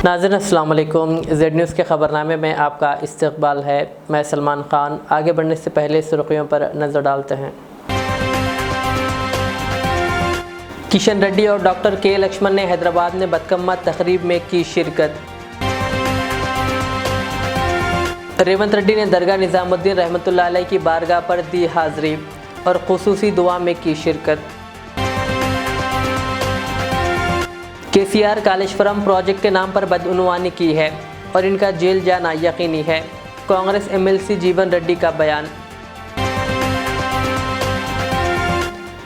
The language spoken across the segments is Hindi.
नाज़रीन अस्सलाम वालेकुम। जेड न्यूज़ के ख़बरनामे में आपका इस्तकबाल है। मैं सलमान ख़ान। आगे बढ़ने से पहले सुर्खियों पर नज़र डालते हैं। किशन रेड्डी और डॉक्टर के लक्ष्मण ने हैदराबाद में बदकम्मा तकरीब में की शिरकत। रेवंत रेड्डी ने दरगाह निज़ामुद्दीन रहमतुल्लाह अलैह की बारगाह पर दी हाज़री और खुसूसी दुआ में की शिरकत। केसीआर कालेश्वरम प्रोजेक्ट के नाम पर बदउनवानी की है और इनका जेल जाना यकीनी है। कांग्रेस एमएलसी जीवन रेड्डी का बयान।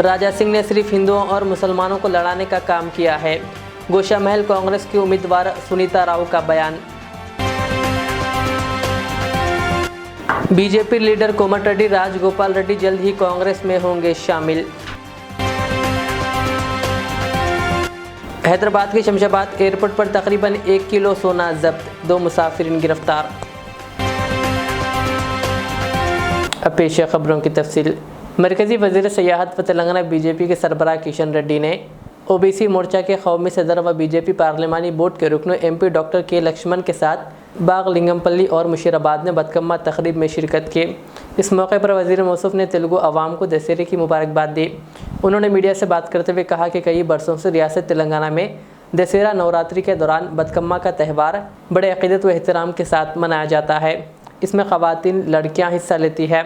राजा सिंह ने सिर्फ हिंदुओं और मुसलमानों को लड़ाने का काम किया है। गोशामहल कांग्रेस की उम्मीदवार सुनीता राव का बयान। बीजेपी लीडर कोमटिरेड्डी राजगोपाल रेड्डी जल्द ही कांग्रेस में होंगे शामिल। हैदराबाद के शमशाबाद एयरपोर्ट पर तकरीबन 1 किलो सोना जब्त, 2 मुसाफिरीन गिरफ्तार। अब पेश है खबरों की तफसील। मरकज़ी वज़ीर सियाहत व तेलंगाना बीजेपी के सरबराह किशन रेड्डी ने ओबीसी मोर्चा के कौमी सदर व बीजेपी पार्लिमानी बोर्ड के रुकन एमपी डॉक्टर के लक्ष्मण के साथ बाग लिंगमपल्ली और मुशीराबाद में बदकम्मा तकरीब में शिरकत की। इस मौके पर वज़ीर मौसूफ ने तेलुगु अवाम को दशहरे की मुबारकबाद दी। उन्होंने मीडिया से बात करते हुए कहा कि कई बरसों से रियासत तेलंगाना में दशहरा नवरात्रि के दौरान बदकम्मा का त्यौहार बड़े अक़ीदत व एहतराम के साथ मनाया जाता है। इसमें ख़वातीन लड़कियां हिस्सा लेती है।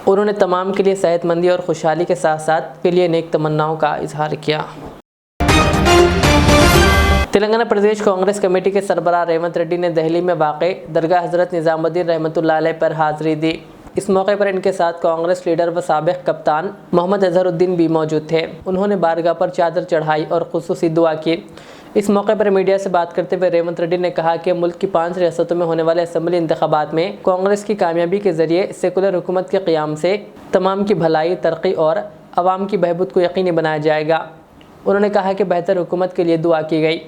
उन्होंने तमाम के लिए सेहतमंदी और खुशहाली के साथ साथ के लिए नेक तमन्नाओं का इजहार किया। तेलंगाना प्रदेश कांग्रेस कमेटी के सरबराह रेवंत रेड्डी ने दिल्ली में वाक़ दरगाह हज़रत निज़ामुद्दीन रहमतुल्लाह अलैह पर हाज़री दी। इस मौके पर इनके साथ कांग्रेस लीडर व साबिक़ कप्तान मोहम्मद अज़हरुद्दीन भी मौजूद थे। उन्होंने बारगाह पर चादर चढ़ाई और खुसूसी दुआ की। इस मौके पर मीडिया से बात करते हुए रेवंत रेड्डी ने कहा कि मुल्क की 5 रियासतों में होने वाले असम्बली इंतखाबात में कांग्रेस की कामयाबी के ज़रिए सेकुलर हुकूमत के क़याम से तमाम की भलाई, तरक्की और आवाम की बहबूद को यकीनी बनाया जाएगा। उन्होंने कहा कि बेहतर हुकूमत के लिए दुआ की गई।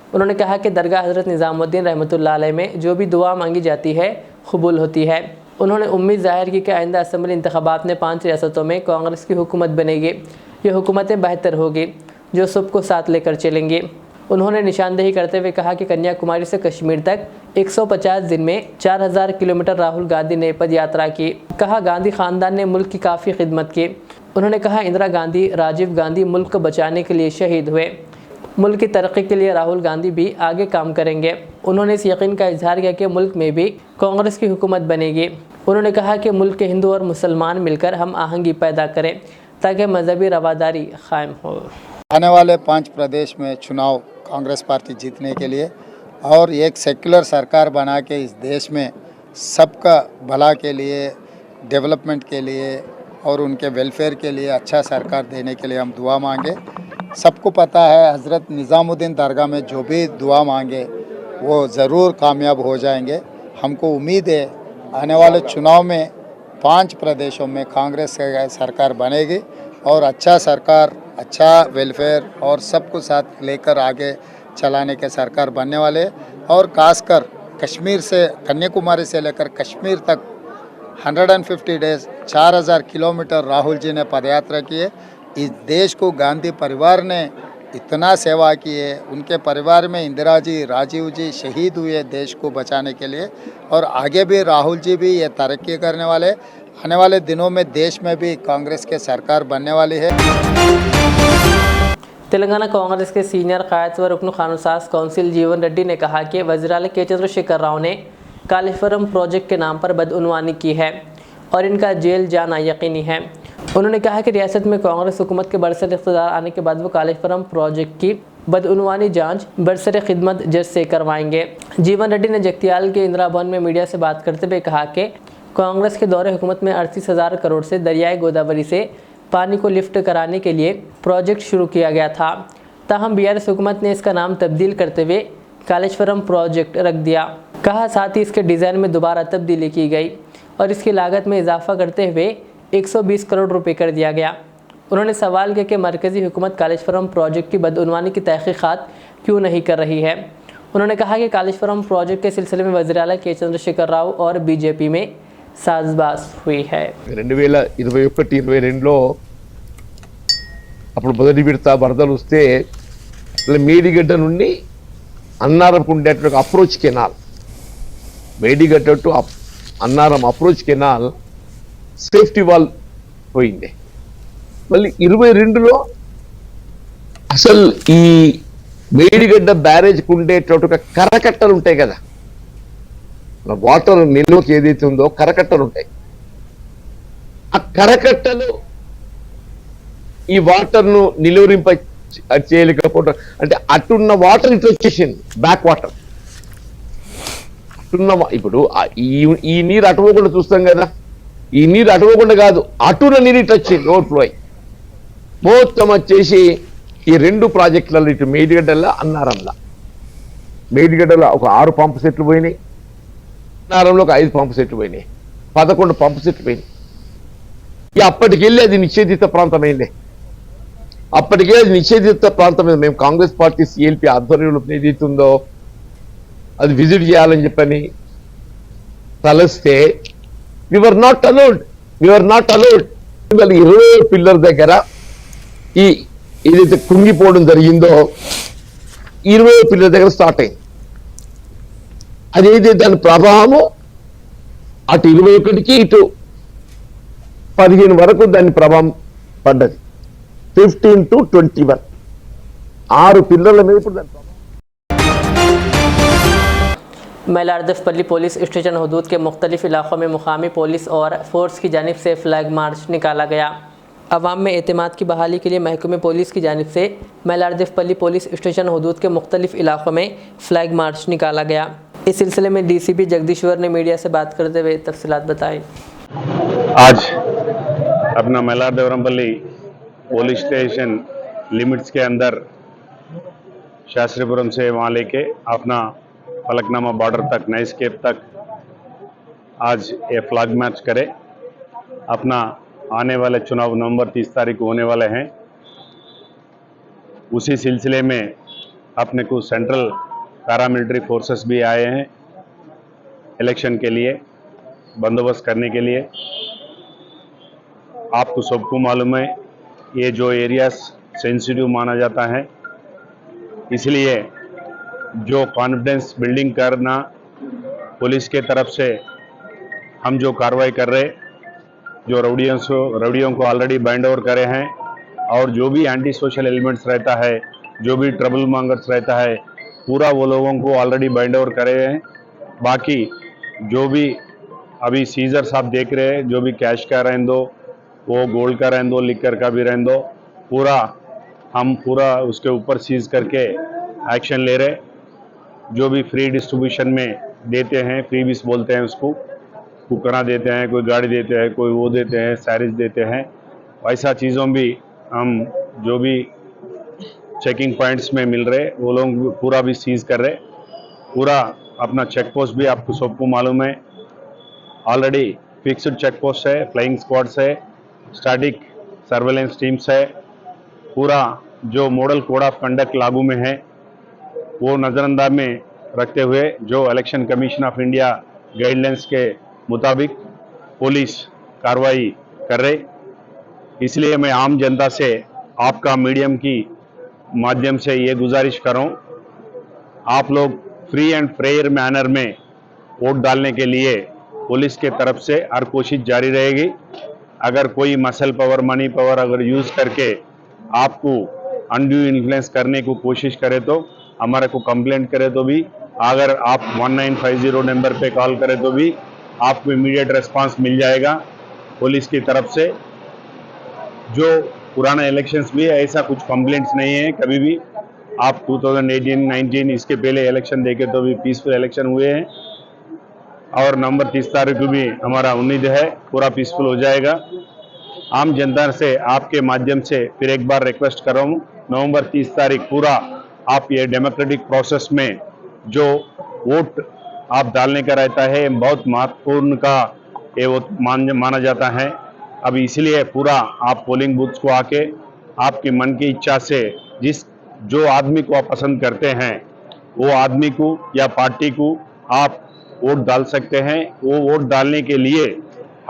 उन्होंने कहा कि दरगाह हज़रत निज़ामुद्दीन रहमतुल्लाह अलैह में जो भी दुआ मांगी जाती है कबूल होती है। उन्होंने उम्मीद ज़ाहिर की कि आइंदा असम्बली इंतखाबात में 5 रियासतों में कांग्रेस की हुकूमत बनेगी। ये हुकूमतें बेहतर होगी जो सबको साथ लेकर चलेंगी। उन्होंने निशानदेही करते हुए कहा कि कन्याकुमारी से कश्मीर तक 150 दिन में 4000 किलोमीटर राहुल गांधी ने पद यात्रा की। कहा गांधी ख़ानदान ने मुल्क की काफ़ी खिदमत की। उन्होंने कहा इंदिरा गांधी, राजीव गांधी मुल्क को बचाने के लिए शहीद हुए। मुल्क की तरक्की के लिए राहुल गांधी भी आगे काम करेंगे। उन्होंने इस यकीन का इजहार किया कि मुल्क में भी कांग्रेस की हुकूमत बनेगी। उन्होंने कहा कि मुल्क के हिंदू और मुसलमान मिलकर हम आहंगी पैदा करें ताकि मजहबी रवादारी कायम हो। आने वाले 5 प्रदेश में चुनाव कांग्रेस पार्टी जीतने के लिए और एक सेक्युलर सरकार बना के इस देश में सबका भला के लिए, डेवलपमेंट के लिए और उनके वेलफेयर के लिए अच्छा सरकार देने के लिए हम दुआ मांगे। सबको पता है हज़रत निज़ामुद्दीन दरगाह में जो भी दुआ मांगे वो ज़रूर कामयाब हो जाएंगे। हमको उम्मीद है आने वाले चुनाव में 5 प्रदेशों में कांग्रेस सरकार बनेगी और अच्छा सरकार, अच्छा वेलफेयर और सबको साथ लेकर आगे चलाने के सरकार बनने वाले। और खासकर कश्मीर से, कन्याकुमारी से लेकर कश्मीर तक 150 डेज 4000 किलोमीटर राहुल जी ने पदयात्रा की है। इस देश को गांधी परिवार ने इतना सेवा की है। उनके परिवार में इंदिरा जी, राजीव जी शहीद हुए देश को बचाने के लिए और आगे भी राहुल जी भी ये तरक्की करने वाले। आने वाले दिनों में देश में भी कांग्रेस के सरकार बनने वाली है। तेलंगाना कांग्रेस के सीनियर कायद व रुकन कानूनसाज कौंसिल जीवन रेड्डी ने कहा कि वज़ीर-ए-आला के चंद्रशेखर राव ने कालेश्वरम प्रोजेक्ट के नाम पर बदउनवानी की है और इनका जेल जाना यकीनी है। उन्होंने कहा कि रियासत में कांग्रेस हुकूमत के बरसर इख्तियार आने के बाद वो कालेश्वरम प्रोजेक्ट की बदउनवानी जांच बरसर खिदमत जज से करवाएंगे। जीवन रेड्डी ने जगतियाल के इंदिरा भवन में मीडिया से बात करते हुए कहा कि कांग्रेस के दौरे हुकूमत में 38,000 करोड़ से दरियाए गोदावरी से पानी को लिफ्ट कराने के लिए प्रोजेक्ट शुरू किया गया था। ताहम बीआरएस हुकूमत ने इसका नाम तब्दील करते हुए कालेश्वरम प्रोजेक्ट रख दिया। कहा साथ ही इसके डिज़ाइन में दोबारा तब्दीली की गई और इसकी लागत में इजाफा करते हुए 120 करोड़ रुपए कर दिया गया। उन्होंने सवाल किया कि मरकज़ी हुकूमत कालेश्वरम प्रोजेक्ट की बदउनवानी की तहक़ीक़ात क्यों नहीं कर रही है। उन्होंने कहा कि कालेश्वरम प्रोजेक्ट के सिलसिले में वज़ीर-ए-आला के चंद्रशेखर राव और बीजेपी में साजबाज हुई है। 2021-22లో అప్పుడు మొదటి విడత వరదలు వస్తే మేడిగడ్డ నుండి అన్నారంకు ఉండేటువంటి approach canal, Medigadda to Annaram approach canal safety wall పోయింది. మళ్ళీ 22లో అసలు ఈ మేడిగడ్డ బ్యారేజ్కి ఉండేటటువంటి కరకట్టలు ఉంటాయి కదా, వాటర్ నిల్వకి ఏదైతే ఉందో కరకట్టలు ఉంటాయి, ఆ కరకట్టలు ఈ వాటర్ ను నిలువరింప చేయలేకపోవడం, అంటే అటున్న వాటర్ ఇటు వచ్చేసింది, బ్యాక్ వాటర్ అటున్న ఇప్పుడు ఈ నీరు అటుపోకుండా చూస్తాం కదా, ఈ నీరు అటుపోకుండా కాదు, అటున్న నీరు ఇటు వచ్చింది ఓవర్ఫ్లో అయి మొత్తం వచ్చేసి ఈ 2 ప్రాజెక్టులలో ఇటు మేడిగడ్డల్లో అన్నారంలో, మేడిగడ్డలో ఒక 6 పంపు సెట్లు పోయినాయి, అన్నారంలో ఒక 5 పంపు సెట్లు పోయినాయి, 11 పంపు సెట్లు పోయినాయి. అప్పటికెళ్ళి అది నిషేధిత ప్రాంతమైంది, అప్పటికే అది నిషేధిత ప్రాంతమైంది. మేము కాంగ్రెస్ పార్టీ సిఎల్పి ఆధ్వర్యంలో ఏదైతుందో అది విజిట్ చేయాలని చెప్పని తలస్తే వీఆర్ నాట్ అలౌడ్. ఇవాళ 20 పిల్లర్ దగ్గర ఈ ఏదైతే కుంగిపోవడం జరిగిందో 20 పిల్లర్ దగ్గర స్టార్ట్ అయింది. అదేదైతే దాని ప్రభావము అటు 21కి ఇటు 15 వరకు దాని ప్రభావం పడ్డది. 15 to 21 6 పిల్లర్ల మీద ఇప్పుడు దాని ప్రభావం. मैलारदफपल्ली पुलिस स्टेशन हदूद के मुख्तलिफ इलाक़ों में मुकामी पुलिस और फोर्स की जानिब से फ्लैग मार्च निकाला गया। अवाम में एतमाद की बहाली के लिए महकमे पुलिस की जानिब से मैलारदफपल्ली पुलिस स्टेशन हदूद के मुख्तलिफ इलाक़ों में फ्लैग मार्च निकाला गया। इस सिलसिले में DCP जगदीश्वर ने मीडिया से बात करते हुए तफसीलात बताई। आज अपना मैलारदेवरमपल्ली पुलिस स्टेशन लिमिट्स के अंदर शास्त्रीपुरम से वहाँ लेके अपना फलकनामा बॉर्डर तक, नाइस्केप तक आज ये फ्लैग मार्च करे। अपना आने वाले चुनाव नवंबर 30 तारीख को होने वाले हैं, उसी सिलसिले में अपने को सेंट्रल पैरामिलिट्री फोर्सेस भी आए हैं इलेक्शन के लिए बंदोबस्त करने के लिए। आपको सबको मालूम है ये जो एरियाज सेंसिटिव माना जाता है, इसलिए जो कॉन्फिडेंस बिल्डिंग करना पुलिस के तरफ से हम जो कार्रवाई कर रहे, जो रउडियों को ऑलरेडी बाइंड ओवर करे हैं, और जो भी एंटी सोशल एलिमेंट्स रहता है, जो भी ट्रबल मॉन्गर्स रहता है, पूरा वो लोगों को ऑलरेडी बाइंड ओवर करे हैं। बाकी जो भी अभी सीजर्स आप देख रहे हैं, जो भी कैश का रहने दो, वो गोल्ड का रहने दो, लिकर का भी रहने दो, हम पूरा उसके ऊपर सीज करके एक्शन ले रहे। जो भी फ्री डिस्ट्रीब्यूशन में देते हैं, फ्री बीस बोलते हैं उसको, कुकरा देते हैं, कोई गाड़ी देते हैं, कोई वो देते हैं, सैरिज देते हैं, वैसा चीज़ों भी हम जो भी चेकिंग पॉइंट्स में मिल रहे वो लोग पूरा भी सीज कर रहे। पूरा अपना चेक पोस्ट भी आपको सबको मालूम है, ऑलरेडी फिक्स्ड चेक पोस्ट है, फ्लाइंग स्क्वाड्स है, स्टैटिक सर्वेलेंस टीम्स है। पूरा जो मॉडल कोड ऑफ कंडक्ट लागू में है वो नज़रअंदाज में रखते हुए जो election commission of India guidelines के मुताबिक पुलिस कार्रवाई कर रहे। इसलिए मैं आम जनता से आपका मीडियम की माध्यम से ये गुजारिश करूं, आप लोग फ्री एंड फेयर मैनर में वोट डालने के लिए पुलिस के तरफ से हर कोशिश जारी रहेगी। अगर कोई मसल पावर, मनी पावर अगर यूज़ करके आपको अनड्यू इन्फ्लुएंस करने को कोशिश करे तो हमारे को कंप्लेंट करे तो भी, अगर आप 1950 नंबर पे कॉल करें तो भी आपको इमीडिएट रिस्पांस मिल जाएगा पुलिस की तरफ से। जो पुराना इलेक्शंस भी है ऐसा कुछ कंप्लेंट्स नहीं है कभी भी। आप 2018-19 इसके पहले इलेक्शन देखे तो भी पीसफुल इलेक्शन हुए हैं, और नवंबर 30 तारीख को भी हमारा उम्मीद है पूरा पीसफुल हो जाएगा। आम जनता से आपके माध्यम से फिर एक बार रिक्वेस्ट कर रहा हूँ, नवंबर 30 तारीख पूरा आप ये डेमोक्रेटिक प्रोसेस में जो वोट आप डालने का रहता है बहुत महत्वपूर्ण का ये वो माना जाता है। अब इसलिए पूरा आप पोलिंग बूथ्स को आके आपकी मन की इच्छा से जो आदमी को आप पसंद करते हैं वो आदमी को या पार्टी को आप वोट डाल सकते हैं। वो वोट डालने के लिए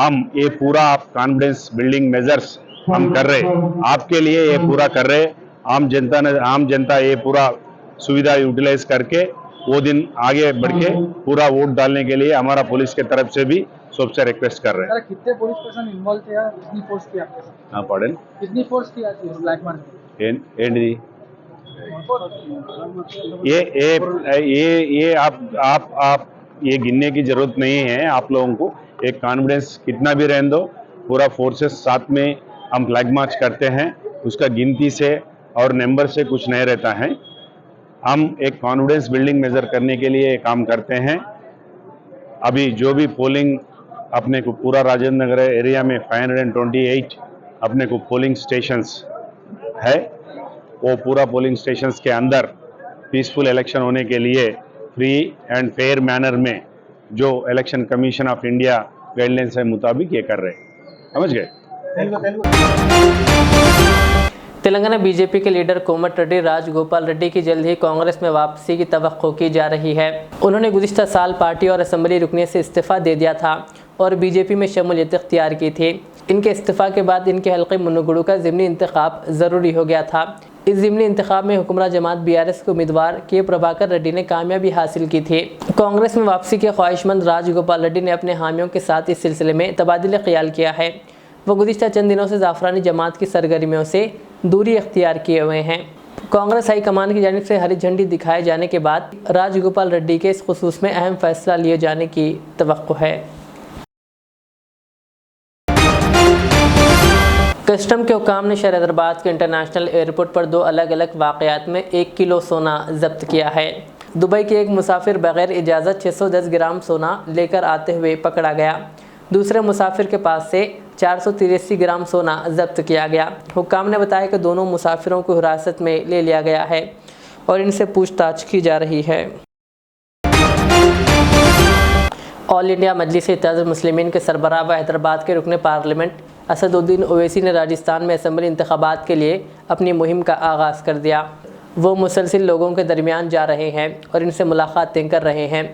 हम ये पूरा आप कॉन्फिडेंस बिल्डिंग मेजर्स हम कर रहे, आपके लिए ये पूरा कर रहे। आम जनता ये पूरा सुविधा यूटिलाइज करके वो दिन आगे बढ़ के पूरा वोट डालने के लिए हमारा पुलिस के तरफ से भी सबसे रिक्वेस्ट कर रहे हैं। कितने पुलिस पर्सन इन्वॉल्व थे यार, कितनी फोर्स थी आपके साथ? हाँ पॉर्डन कितनी फोर्स थी आज ब्लैक मार्केट? ఏంటిది ये आप ये गिनने की जरूरत नहीं है आप लोगों को। एक कॉन्फिडेंस कितना भी रहने दो, पूरा फोर्सेस साथ में हम फ्लैग मार्च करते हैं, उसका गिनती से और नंबर से कुछ नहीं रहता है। हम एक कॉन्फिडेंस बिल्डिंग मेजर करने के लिए काम करते हैं। अभी जो भी पोलिंग अपने को पूरा राजेंद्र नगर एरिया में 528 अपने को पोलिंग स्टेशंस है, वो पूरा पोलिंग स्टेशंस के अंदर पीसफुल इलेक्शन होने के लिए फ्री एंड फेयर मैनर में जो election commission of India guidelines के मुताबिक ये कर रहे हैं। समझ गए? तेलंगाना बीजेपी के लीडर कोमट रेड्डी राजगोपाल रेड्डी की जल्द ही कांग्रेस में वापसी की तवक्को की जा रही है। उन्होंने गुज़िश्ता साल पार्टी और असेंबली रुकने से इस्तीफ़ा दे दिया था और बीजेपी में शमूलियत इख्तियार की थी। इनके इस्तीफ़ा के बाद इनके हल्के मुन्नुगुड़ू का ज़िमनी इंतखाब ज़रूरी हो गया था। इस ज़िमनी इंतखाब में हुक्मरान जमात BRS के उम्मीदवार के प्रभाकर रेड्डी ने कामयाबी हासिल की थी। कांग्रेस में वापसी के ख्वाहिशमंद राजगोपाल रेड्डी ने अपने हामियों के साथ इस सिलसिले में तबादला ख्याल किया है। वो गुज़िश्ता चंद दिनों से जाफरानी जमात की सरगर्मियों से दूरी अख्तियार किए हुए हैं। कांग्रेस हाईकमान की जानिब से हरी झंडी दिखाए जाने के बाद राजगोपाल रेड्डी के इस खुसूस में अहम फैसला लिए जाने की तवक्को है। कस्टम के हुकाम ने शहर हैदराबाद के इंटरनेशनल एयरपोर्ट पर 2 अलग अलग वाक़यात में 1 किलो सोना जब्त किया है। दुबई के एक मुसाफिर बगैर इजाज़त 610 ग्राम सोना लेकर आते हुए पकड़ा गया। दूसरे मुसाफिर के पास से 483 ग्राम सोना जब्त किया गया। हुक्काम ने बताया कि दोनों मुसाफिरों को हिरासत में ले लिया गया है और इनसे पूछताछ की जा रही है। ऑल इंडिया मजलिस इत्तेहादुल मुस्लिमीन के सरबराह व हैदराबाद के रुकने पार्लियामेंट असदुद्दीन ओवैसी ने राजस्थान में असम्बली इंतखाबात के लिए अपनी मुहिम का आगाज़ कर दिया। वो मुसलसिल लोगों के दरमियान जा रहे हैं और इनसे मुलाकातें कर रहे हैं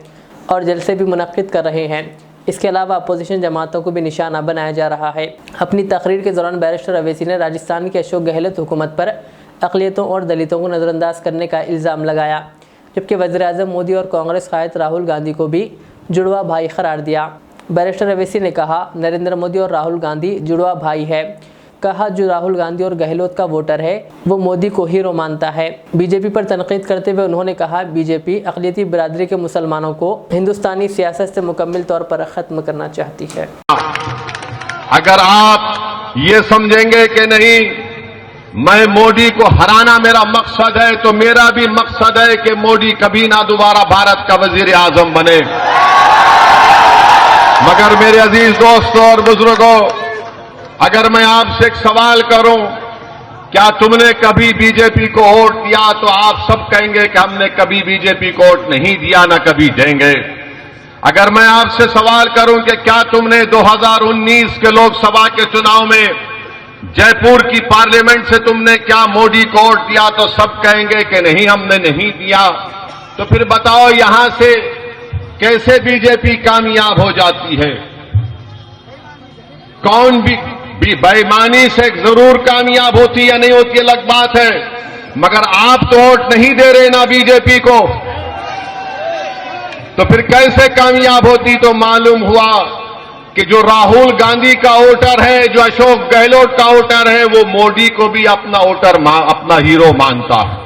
और जलसे भी मुनक्किद कर रहे हैं। इसके अलावा अपोजिशन जमातों को भी निशाना बनाया जा रहा है। अपनी तकरीर के दौरान बैरिस्टर ओवैसी ने राजस्थान की अशोक गहलोत हुकूमत पर अक़लियतों और दलितों को नज़रअंदाज करने का इल्ज़ाम लगाया, जबकि वज़ीर-ए-आज़म मोदी और कांग्रेस कायद राहुल गांधी को भी जुड़वा भाई करार दिया। बैरिस्टर ओवैसी ने कहा, नरेंद्र मोदी और राहुल गांधी जुड़वा भाई है। कहा, जो राहुल गांधी और गहलोत का वोटर है वो मोदी को हीरो मानता है। बीजेपी पर तनकीद करते हुए उन्होंने कहा, बीजेपी अक़लियती बिरादरी के मुसलमानों को हिंदुस्तानी सियासत से मुकम्मल तौर पर ख़त्म करना चाहती है। अगर आप ये समझेंगे कि नहीं मैं मोदी को हराना मेरा मकसद है, तो मेरा भी मकसद है कि मोदी कभी ना दोबारा भारत का वजीर आजम बने। मगर मेरे अजीज दोस्तों और बुजुर्गों, अगर मैं आपसे एक सवाल करूं, क्या तुमने कभी बीजेपी को वोट दिया, तो आप सब कहेंगे कि हमने कभी बीजेपी को वोट नहीं दिया, ना कभी देंगे। अगर मैं आपसे सवाल करूं कि क्या तुमने 2019 के लोकसभा के चुनाव में जयपुर की पार्लियामेंट से तुमने क्या मोदी को वोट दिया, तो सब कहेंगे कि नहीं, हमने नहीं दिया। तो फिर बताओ यहां से कैसे बीजेपी कामयाब हो जाती है? कौन भी बेईमानी से जरूर कामयाब होती या नहीं होती अलग बात है, मगर आप तो वोट नहीं दे रहे ना बीजेपी को, तो फिर कैसे कामयाब होती? तो मालूम हुआ कि जो राहुल गांधी का वोटर है, जो अशोक गहलोत का वोटर है, वो मोदी को भी अपना वोटर अपना हीरो मानता है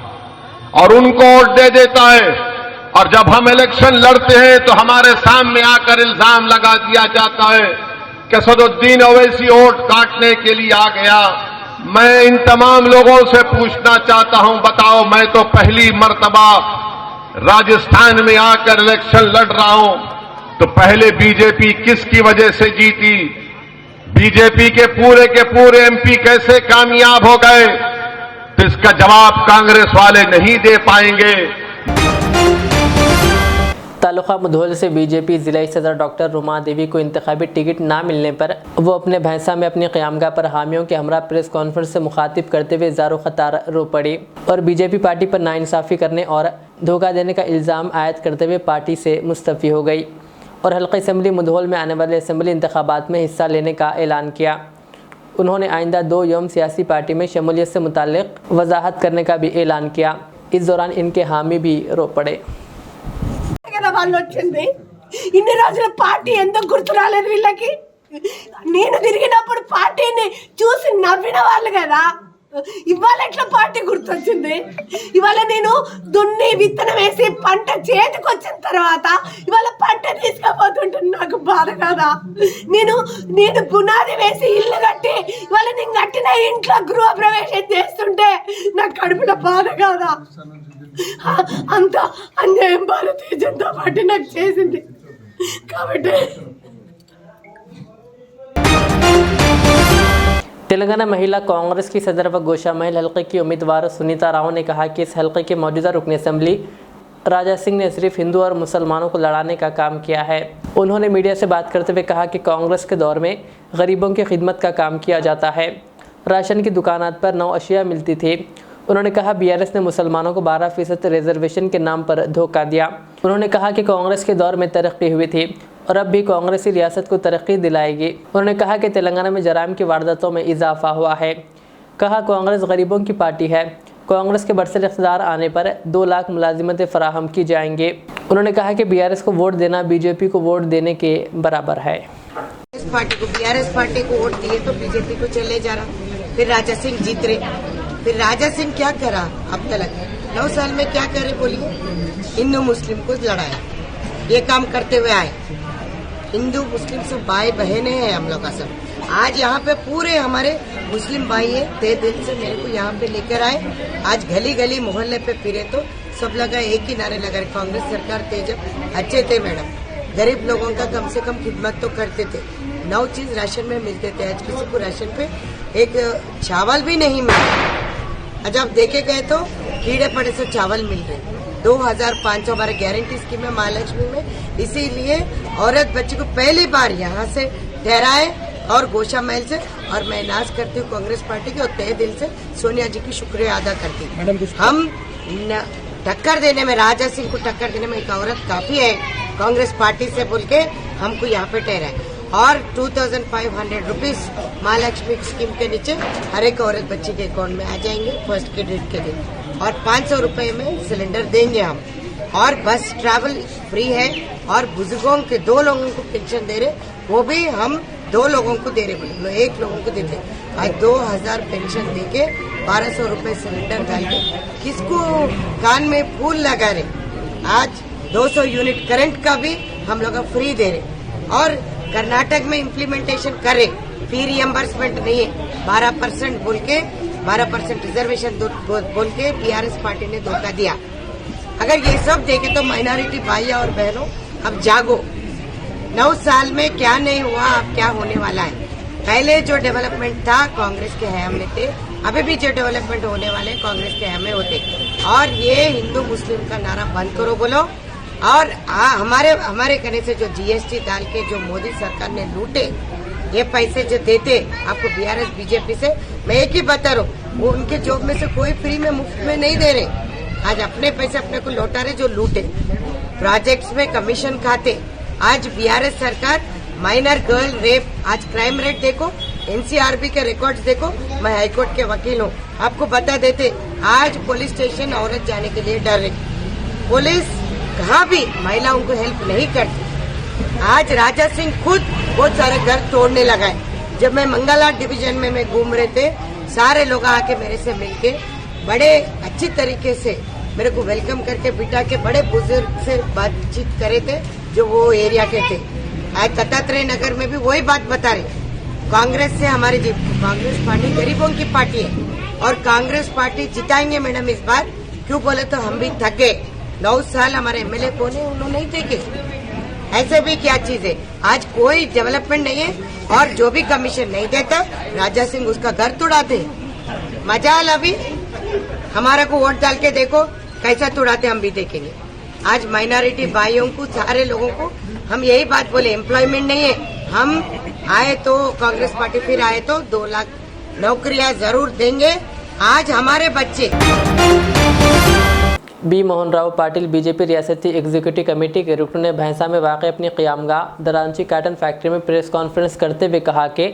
और उनको वोट दे देता है। और जब हम इलेक्शन लड़ते हैं तो हमारे सामने आकर इल्जाम लगा दिया जाता है कि असदुद्दीन ओवैसी वोट काटने के लिए आ गया। मैं इन तमाम लोगों से पूछना चाहता हूं, बताओ, मैं तो पहली मर्तबा राजस्थान में आकर इलेक्शन लड़ रहा हूं, तो पहले बीजेपी किसकी वजह से जीती? बीजेपी के पूरे MP कैसे कामयाब हो गए? तो इसका जवाब कांग्रेस वाले नहीं दे पाएंगे। तालुका मुधोल से बीजेपी जिला सदर डॉक्टर रुमा देवी को इंतखाबी टिकट ना मिलने पर वो अपने भैंसा में अपनी क़यामगाह पर हामियों के हमरा प्रेस कॉन्फ्रेंस से मुखातिब करते हुए ज़ारो ख़तार रो पड़ी और बीजेपी पार्टी पर नाइंसाफ़ी करने और धोखा देने का इल्ज़ाम आयद करते हुए पार्टी से मुस्तफ़ी हो गई और हल्का असम्बली मुधोल में आने वाले असम्बली इंतखाबात में हिस्सा लेने का ऐलान किया। उन्होंने आइंदा 2 यौम सियासी पार्टी में शमूलियत से मुताल्लिक़ वजाहत करने का भी ऐलान किया। इस दौरान इनके हामी भी रो पड़े। కదా వాళ్ళు వచ్చింది ఇన్ని రోజులు పార్టీ ఎందుకు గుర్తు రాలేదు వీళ్ళకి నేను తిరిగినప్పుడు పార్టీని చూసి నవ్విన వాళ్ళు కదా ఇవాళ ఎట్లా పార్టీ గుర్తొచ్చింది ఇవాళ నేను దున్ని విత్తనం వేసి పంట చేతికి వచ్చిన తర్వాత ఇవాళ పంట తీసుకుపోతుంటుంది నాకు బాధ కదా నేను పునాది వేసి ఇల్లు కట్టి ఇవాళ నేను కట్టిన ఇంట్లో గృహ ప్రవేశం చేస్తుంటే నాకు కడుపులో బాధ కదా అంత అన్యాయం భారతీయ జనతా పార్టీ నాకు చేసింది కాబట్టి तेलंगाना महिला कांग्रेस की सदर व गोशा महल हल्के की उम्मीदवार सुनीता राव ने कहा कि इस हल्के के मौजूदा रुकन असेंबली राजा सिंह ने सिर्फ हिंदू और मुसलमानों को लड़ाने का काम किया है। उन्होंने मीडिया से बात करते हुए कहा कि कांग्रेस के दौर में गरीबों की खिदमत का काम किया जाता है। राशन की दुकानात पर 9 अशिया मिलती थी। उन्होंने कहा बीआरएस ने मुसलमानों को 12% रिजर्वेशन के नाम पर धोखा दिया। उन्होंने कहा कि कांग्रेस के दौर में तरक्की हुई थी और अब भी कांग्रेस ही रियासत को तरक्की दिलाएगी। उन्होंने कहा कि तेलंगाना में जराइम की वारदातों में इजाफा हुआ है। कहा कांग्रेस गरीबों की पार्टी है। कांग्रेस के बरसर इख्तियार आने पर 2 लाख मुलाजिमतें फराहम की जाएंगे। उन्होंने कहा कि बीआरएस को वोट देना बीजेपी को वोट देने के बराबर है। इस पार्टी को बीआरएस पार्टी को वोट दिए तो बीजेपी को चले जा रहा। फिर राजा सिंह जीत रहे। फिर राजा सिंह क्या करा अब तक 9 साल में क्या करे बोलिए हिंदू मुस्लिम को लड़ाया ये काम करते हुए आए। हिंदू मुस्लिम सब भाई बहने हैं हम लोग का सब। आज यहाँ पे पूरे हमारे मुस्लिम भाई है तहे दिल से मेरे को यहाँ पे लेकर आए। आज गली गली मोहल्ले पे फिरे तो सब लगा एक ही नारे लगा रहे कांग्रेस सरकार थे जब अच्छे थे मैडम गरीब लोगों का कम से कम खिदमत तो करते थे 9 चीज राशन में मिलते थे। आज किसी को राशन पे एक चावल भी नहीं मिला। आज आप देखे गए तो कीड़े पड़े से चावल मिल रहे 2500 हमारे गारंटी स्कीम है महालक्ष्मी में। इसीलिए औरत बच्ची को पहली बार यहाँ से ठहराए और गोशा महल से और मैं नाज करती हूँ कांग्रेस पार्टी की और तहे दिल से सोनिया जी की शुक्रिया अदा करती हूँ। हम टक्कर देने में राजा सिंह को टक्कर देने में एक औरत काफी है कांग्रेस पार्टी से बोल के हमको यहाँ पे ठहराए और 2500 रुपीज महालक्ष्मी स्कीम के नीचे हर एक औरत बच्ची के अकाउंट में आ जाएंगे फर्स्ट क्रेडिट के दिन और 500 रुपए में सिलेंडर देंगे हम और बस ट्रैवल फ्री है और बुजुर्गों के 2 लोगों को पेंशन दे रहे वो भी हम 2 लोगों को दे रहे बोले 1 लोगों को देते आज 2000 पेंशन देके 1200 रुपए सिलेंडर डाल के किसको कान में फूल लगा रहे। आज 200 यूनिट करंट का भी हम लोग फ्री दे रहे और कर्नाटक में इम्प्लीमेंटेशन करे फी रियम्बर्समेंट नहीं है 12% बोल के 12% रिजर्वेशन बोल के बीआरएस पार्टी ने धोखा दिया। अगर ये सब देखे तो माइनॉरिटी भाइयों और बहनों अब जागो 9 साल में क्या नहीं हुआ अब क्या होने वाला है। पहले जो डेवलपमेंट था कांग्रेस के हयाम में थे अभी भी जो डेवलपमेंट होने वाले कांग्रेस के हयाम में होते और ये हिंदू मुस्लिम का नारा बंद करो बोलो और हमारे कहने से जो जीएसटी डाल के जो मोदी सरकार ने लूटे ये पैसे जो देते आपको बीआरएस बीजेपी से मैं एक ही बता रहा हूँ वो उनके जॉब में से कोई फ्री में मुफ्त में नहीं दे रहे। आज अपने पैसे अपने को लौटा रहे जो लूटे प्रोजेक्ट्स में कमीशन खाते। आज बीआरएस सरकार माइनर गर्ल रेप आज क्राइम रेट देखो एनसीआरबी के रिकॉर्ड्स देखो। मैं हाईकोर्ट के वकील हूँ आपको बता देते आज पुलिस स्टेशन औरत जाने के लिए डर रही पुलिस कहाँ भी महिलाओं को हेल्प नहीं करती। आज राजा सिंह खुद बहुत सारे घर तोड़ने लगा है। जब मैं मंगलहाट डिवीजन में मैं घूम रहे थे सारे लोग आके मेरे से मिलके बड़े अच्छी तरीके से मेरे को वेलकम करके बिठा के बड़े बुजुर्ग से बातचीत करे थे जो वो एरिया के थे। आज दत्तात्रेय नगर में भी वही बात बता रहे कांग्रेस से हमारी जीत कांग्रेस पार्टी गरीबों की पार्टी है और कांग्रेस पार्टी जिताएंगे मैडम इस बार। क्यों बोले तो हम भी थक गए 9 साल हमारे एमएलए कौन है उन्होंने नहीं देखे ऐसे भी क्या चीज है। आज कोई डेवलपमेंट नहीं है और जो भी कमीशन नहीं देता राजा सिंह उसका घर तोड़ाते मजाल अभी हमारा को वोट डाल के देखो कैसा तोड़ाते हम भी देखेंगे। आज माइनॉरिटी भाइयों को सारे लोगों को हम यही बात बोले एम्प्लॉयमेंट नहीं है हम आए तो कांग्रेस पार्टी फिर आए तो 2 लाख नौकरियां जरूर देंगे। आज हमारे बच्चे बी मोहन राव पाटिल बीजेपी रियासती एग्जीक्यूटिव कमेटी के रुकन ने भैंसा में वाक़ अपनी क़यामगाह दरांची काटन फैक्ट्री में प्रेस कॉन्फ्रेंस करते हुए कहा कि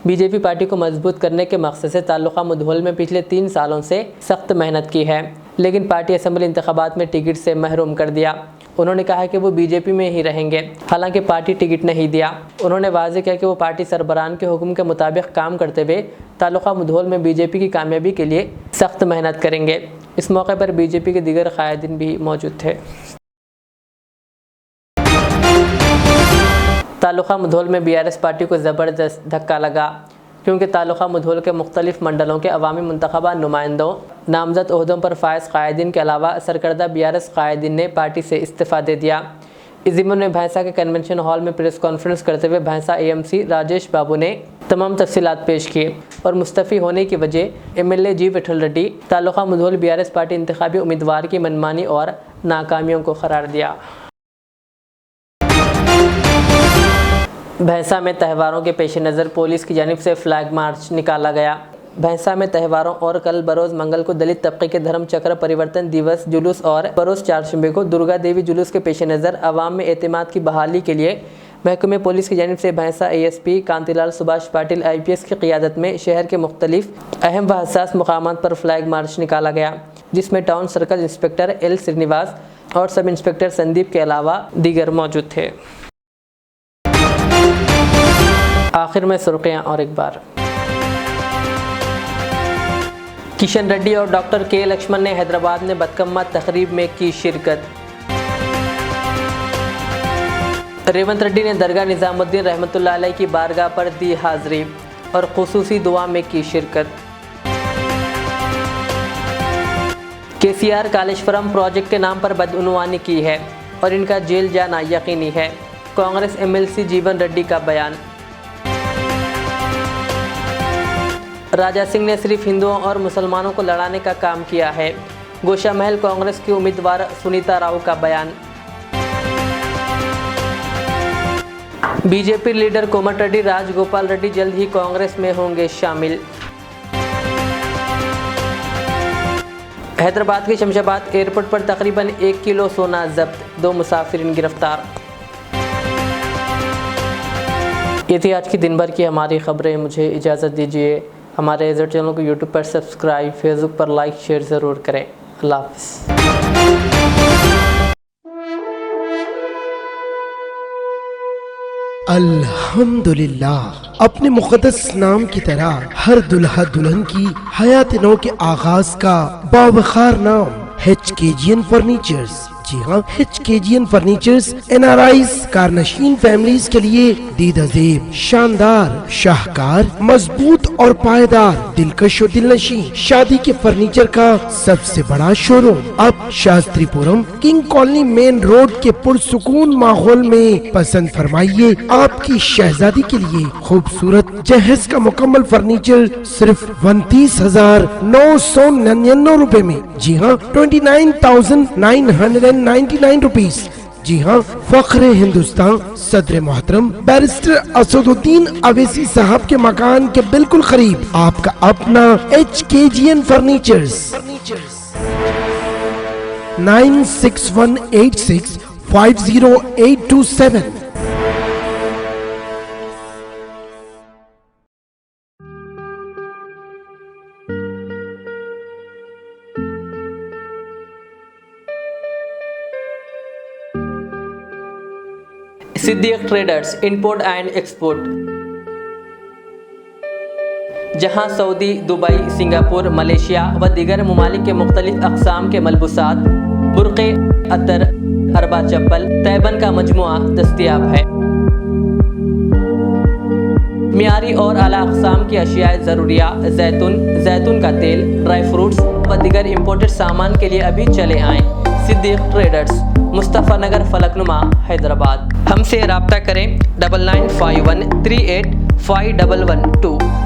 बीजेपी पार्टी को मजबूत करने के मकसद से ताल्लुक़ा मुधोल में पिछले 3 सालों से सख्त मेहनत की है। लेकिन पार्टी असेंबली इंतखाबात में टिकट से महरूम कर दिया। उन्होंने कहा कि वो बीजेपी में ही रहेंगे, हालांकि पार्टी टिकट नहीं दिया। उन्होंने वाज़ेह किया कि वो पार्टी सरबराहान के हुक्म के मुताबिक काम करते हुए तालुका मुधोल में बीजेपी की कामयाबी के लिए सख्त मेहनत करेंगे। इस मौके पर बीजेपी के दीगर कायदीन भी मौजूद थे। तालुका मुधोल में बीआरएस पार्टी को ज़बरदस्त धक्का लगा, क्योंकि तालुका मुधोल के मुख्तलिफ मंडलों के अवामी मुंतखबा नुमाइंदों नामजद ओहदों पर फायज कायदीन के अलावा सरकर्दा बीआरएस कायदीन ने पार्टी से इस्तीफ़ा दे दिया। इस ज़िम्मन में भैंसा के कन्वेंशन हॉल में प्रेस कॉन्फ्रेंस करते हुए भैंसा एएमसी राजेश बाबू ने तमाम तफसीलात पेश किए और मुस्तफ़ी होने की वजह एमएलए जी विठल रेड्डी तालुका मुधोल बीआरएस पार्टी इंतखाबी उम्मीदवार की मनमानी और नाकामियों को करार दिया। भैंसा में त्योहारों के पेश नज़र पुलिस की जानिब से फ्लैग मार्च निकाला गया। भैंसा में त्योहारों और कल बरोज़ मंगल को दलित तबके के धर्म चक्र परिवर्तन दिवस जुलूस और बरोज़ चारशंबे को दुर्गा देवी जुलूस के पेश नज़र अवाम में एतमाद की बहाली के लिए महकमे पुलिस की जानिब से भैंसा एएसपी कांतिलाल सुभाष पाटिल IPS की क़ियादत में शहर के मुख्तलिफ अहम व हसास मुकामात पर फ्लैग मार्च निकाला गया, जिसमें town circle inspector L Srinivas और सब इंस्पेक्टर संदीप के अलावा दीगर मौजूद थे। आखिर में सुर्खियां और एक बार। किशन रेड्डी और डॉक्टर के लक्ष्मण ने हैदराबाद में बदकम्मा तकरीब में की शिरकत। रेवंत रेड्डी ने दरगाह निज़ामुद्दीन रहमतुल्लाह अलैह की बारगाह पर दी हाज़िरी और खुसूसी दुआ में की शिरकत। KCR कालेश्वरम प्रोजेक्ट के नाम पर बदउनवानी की है और इनका जेल जाना यकीनी है, कांग्रेस MLC जीवन रेड्डी का बयान। राजा सिंह ने सिर्फ हिंदुओं और मुसलमानों को लड़ाने का काम किया है, गोशा महल कांग्रेस की उम्मीदवार सुनीता राव का बयान। बीजेपी लीडर कोमट रेड्डी राजगोपाल रेड्डी जल्द ही कांग्रेस में होंगे शामिल। हैदराबाद के शमशाबाद एयरपोर्ट पर तकरीबन 1 किलो सोना जब्त, 2 मुसाफिरीन गिरफ्तार। ये थी आज की दिन भर की हमारी खबरें। मुझे इजाज़त दीजिए। हमारे एज़र चैनल को यूट्यूब पर सब्सक्राइब, फेसबुक पर लाइक शेयर ज़रूर करें। अल्लाह हाफ़िज़। अल्हम्दुलिल्लाह, अपने मुक़द्दस नाम की तरह हर दुल्हा दुल्हन की हयात नौ के आगाज का बावखार नाम HKGN फर्नीचर्स। जी हाँ, HKGN फर्नीचर्स NRIs कारनशीन फैमिलीज के लिए दीदाज़ेब, शानदार, शाहकार, मजबूत और पायदार, दिलकश और दिलनशी शादी के फर्नीचर का सबसे बड़ा शोरूम अब Shastripuram king colony main road के पुरसुकून माहौल में पसंद फरमाइए आपकी शहजादी के लिए खूबसूरत जहेज का मुकम्मल फर्नीचर सिर्फ 29,999 रुपए में। जी हाँ, 29,999 रुपीज। जी हाँ, फख्रे हिंदुस्तान सदर मोहतरम बैरिस्टर असदुद्दीन अवैसी साहब के मकान के बिल्कुल करीब आपका अपना HKGN furnitures. 9618650827। Siddique traders import and export, जहां सऊदी, दुबई, सिंगापुर, मलेशिया व दीगर ममालिक के मुख्तलिफ अक़साम के मलबूसात, बुर्क़े, अतर, अरबा चप्पल, तैबन का मजमुआ दस्तयाब है। मियारी और आला अक़साम की अशियाए ज़रूरिया, जैतून का तेल, ड्राई फ्रूट्स व दीगर इम्पोर्टेड सामान के लिए अभी चले आएँ। सिद्दीक ट्रेडर्स, मुस्तफ़ा नगर, फलकनुमा, हैदराबाद। हमसे रब्ता करें 9951385112।